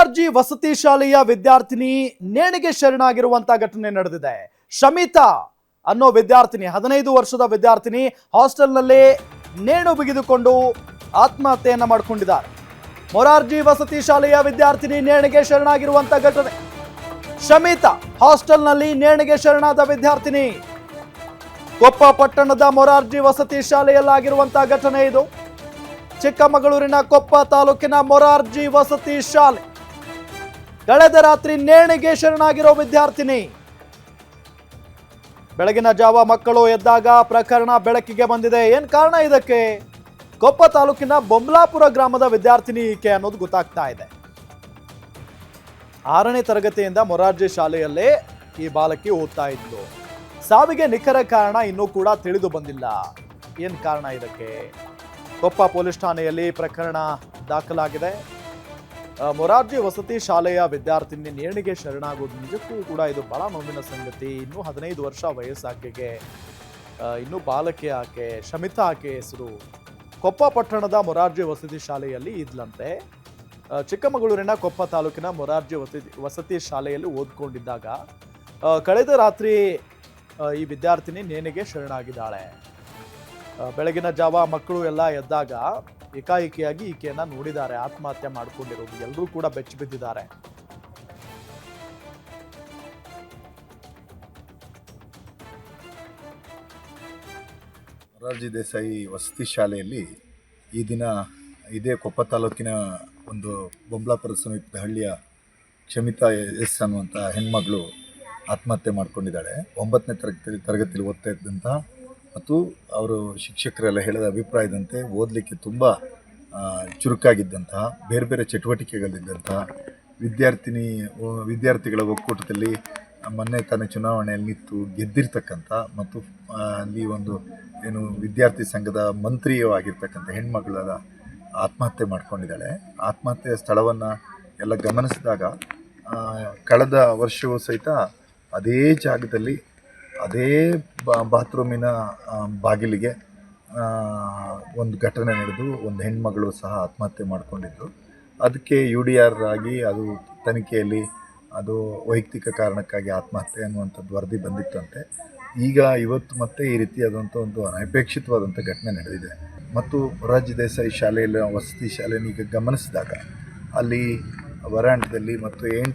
ಮೊರಾರ್ಜಿ ವಸತಿ ಶಾಲೆಯ ವಿದ್ಯಾರ್ಥಿನಿ ನೇಣಿಗೆ ಶರಣಾಗಿರುವಂತಹ ಘಟನೆ ನಡೆದಿದೆ. ಶಮಿತಾ ಅನ್ನೋ ವಿದ್ಯಾರ್ಥಿನಿ 15 ವರ್ಷದ ವಿದ್ಯಾರ್ಥಿನಿ ಹಾಸ್ಟೆಲ್ನಲ್ಲಿ ನೇಣು ಬಿಗಿದುಕೊಂಡು ಆತ್ಮಹತ್ಯೆಯನ್ನ ಮಾಡಿಕೊಂಡಿದ್ದಾರೆ. ಮೊರಾರ್ಜಿ ವಸತಿ ಶಾಲೆಯ ವಿದ್ಯಾರ್ಥಿನಿ ನೇಣಿಗೆ ಶರಣಾಗಿರುವಂತಹ ಘಟನೆ. ಶಮಿತಾ ಹಾಸ್ಟೆಲ್ನಲ್ಲಿ ನೇಣಿಗೆ ಶರಣಾದ ವಿದ್ಯಾರ್ಥಿನಿ ಕೊಪ್ಪ ಪಟ್ಟಣದ ಮೊರಾರ್ಜಿ ವಸತಿ ಶಾಲೆಯಲ್ಲಾಗಿರುವಂತಹ ಘಟನೆ ಇದು. ಚಿಕ್ಕಮಗಳೂರಿನ ಕೊಪ್ಪ ತಾಲೂಕಿನ ಮೊರಾರ್ಜಿ ವಸತಿ ಶಾಲೆ. ಕಳೆದ ರಾತ್ರಿ ನೇಣಿಗೆ ಶರಣಾಗಿರೋ ವಿದ್ಯಾರ್ಥಿನಿ. ಬೆಳಗಿನ ಜಾವ ಮಕ್ಕಳು ಎದ್ದಾಗ ಪ್ರಕರಣ ಬೆಳಕಿಗೆ ಬಂದಿದೆ. ಏನ್ ಕಾರಣ ಇದಕ್ಕೆ? ಕೊಪ್ಪ ತಾಲೂಕಿನ ಬೊಂಬ್ಲಾಪುರ ಗ್ರಾಮದ ವಿದ್ಯಾರ್ಥಿನಿ ಈಕೆ ಅನ್ನೋದು ಗೊತ್ತಾಗ್ತಾ ಇದೆ. 6ನೇ ತರಗತಿಯಿಂದ ಮೊರಾರ್ಜಿ ಶಾಲೆಯಲ್ಲೇ ಈ ಬಾಲಕಿ ಓದ್ತಾ ಇದ್ಲು. ಸಾವಿಗೆ ನಿಖರ ಕಾರಣ ಇನ್ನೂ ಕೂಡ ತಿಳಿದು ಬಂದಿಲ್ಲ. ಏನ್ ಕಾರಣ ಇದಕ್ಕೆ? ಕೊಪ್ಪ ಪೊಲೀಸ್ ಠಾಣೆಯಲ್ಲಿ ಪ್ರಕರಣ ದಾಖಲಾಗಿದೆ. ಮೊರಾರ್ಜಿ ವಸತಿ ಶಾಲೆಯ ವಿದ್ಯಾರ್ಥಿನಿ ನೇಣಿಗೆ ಶರಣಾಗೋದು ನಿಜಕ್ಕೂ ಕೂಡ ಇದು ಬಹಳ ನೋವಿನ ಸಂಗತಿ. ಇನ್ನೂ 15 ವರ್ಷ ವಯಸ್ಸಾಕೆಗೆ, ಇನ್ನೂ ಬಾಲಕಿ ಆಕೆ, ಶಮಿತಾ ಆಕೆ ಹೆಸರು. ಕೊಪ್ಪ ಪಟ್ಟಣದ ಮೊರಾರ್ಜಿ ವಸತಿ ಶಾಲೆಯಲ್ಲಿ ಇದ್ಲಂತೆ. ಚಿಕ್ಕಮಗಳೂರಿನ ಕೊಪ್ಪ ತಾಲೂಕಿನ ಮೊರಾರ್ಜಿ ವಸತಿ ಶಾಲೆಯಲ್ಲಿ ಓದ್ಕೊಂಡಿದ್ದಾಗ ಕಳೆದ ರಾತ್ರಿ ಈ ವಿದ್ಯಾರ್ಥಿನಿ ನೇಣಿಗೆ ಶರಣಾಗಿದ್ದಾಳೆ. ಬೆಳಗಿನ ಜಾವ ಮಕ್ಕಳು ಎಲ್ಲ ಎದ್ದಾಗ ಏಕಾಏಕಿಯಾಗಿ ಈಕೆಯನ್ನ ನೋಡಿದ್ದಾರೆ ಆತ್ಮಹತ್ಯೆ ಮಾಡಿಕೊಂಡಿರೋದು. ಎಲ್ಲರೂ ಕೂಡ ಬೆಚ್ಚಿ ಬಿದ್ದಿದ್ದಾರೆ. ಮೊರಾರ್ಜಿ ದೇಸಾಯಿ ವಸತಿ ಶಾಲೆಯಲ್ಲಿ ಈ ದಿನ ಇದೇ ಕೊಪ್ಪ ತಾಲೂಕಿನ ಒಂದು ಬೊಂಬ್ಲಾಪುರ ಸಮೀಪದ ಹಳ್ಳಿಯ ಶಮಿತಾ ಎಸ್ ಅನ್ನುವಂಥ ಹೆಣ್ಮಗಳು ಆತ್ಮಹತ್ಯೆ ಮಾಡ್ಕೊಂಡಿದ್ದಾಳೆ. 9ನೇ ತರಗತಿಯಲ್ಲಿ ಓದ್ತಾ ಇದ್ದಂಥ ಮತ್ತು ಅವರು ಶಿಕ್ಷಕರೆಲ್ಲ ಹೇಳಿದ ಅಭಿಪ್ರಾಯದಂತೆ ಓದಲಿಕ್ಕೆ ತುಂಬ ಚುರುಕಾಗಿದ್ದಂತಹ, ಬೇರೆ ಬೇರೆ ಚಟುವಟಿಕೆಗಳಿದ್ದಂತಹ ವಿದ್ಯಾರ್ಥಿಗಳ ಒಕ್ಕೂಟದಲ್ಲಿ ಮೊನ್ನೆ ತಾನೇ ಚುನಾವಣೆಯಲ್ಲಿ ನಿಂತು ಗೆದ್ದಿರ್ತಕ್ಕಂಥ ಮತ್ತು ಅಲ್ಲಿ ಒಂದು ಏನು ವಿದ್ಯಾರ್ಥಿ ಸಂಘದ ಮಂತ್ರಿಯೂ ಆಗಿರ್ತಕ್ಕಂಥ ಹೆಣ್ಮಗಳೆಲ್ಲ ಆತ್ಮಹತ್ಯೆ ಮಾಡ್ಕೊಂಡಿದ್ದಾಳೆ. ಆತ್ಮಹತ್ಯೆಯ ಸ್ಥಳವನ್ನು ಎಲ್ಲ ಗಮನಿಸಿದಾಗ ಕಳೆದ ವರ್ಷವೂ ಸಹಿತ ಅದೇ ಜಾಗದಲ್ಲಿ ಅದೇ ಬಾತ್ರೂಮಿನ ಬಾಗಿಲಿಗೆ ಒಂದು ಘಟನೆ ನಡೆದು ಒಂದು ಹೆಣ್ಮಗಳು ಸಹ ಆತ್ಮಹತ್ಯೆ ಮಾಡಿಕೊಂಡಿದ್ದು, ಅದಕ್ಕೆ UDR ಆಗಿ ಅದು ತನಿಖೆಯಲ್ಲಿ ಅದು ವೈಯಕ್ತಿಕ ಕಾರಣಕ್ಕಾಗಿ ಆತ್ಮಹತ್ಯೆ ಅನ್ನುವಂಥದ್ದು ವರದಿ ಬಂದಿತ್ತಂತೆ. ಈಗ ಇವತ್ತು ಮತ್ತೆ ಈ ರೀತಿಯಾದಂಥ ಒಂದು ಅನಪೇಕ್ಷಿತವಾದಂಥ ಘಟನೆ ನಡೆದಿದೆ. ಮತ್ತು ಮೊರಾರ್ಜಿ ದೇಸಾಯಿ ಶಾಲೆಯಲ್ಲಿ ವಸತಿ ಶಾಲೆಯನ್ನು ಈಗ ಗಮನಿಸಿದಾಗ ಅಲ್ಲಿ ವರಾಂಡದಲ್ಲಿ ಮತ್ತು ಎಂಟ್ರಿ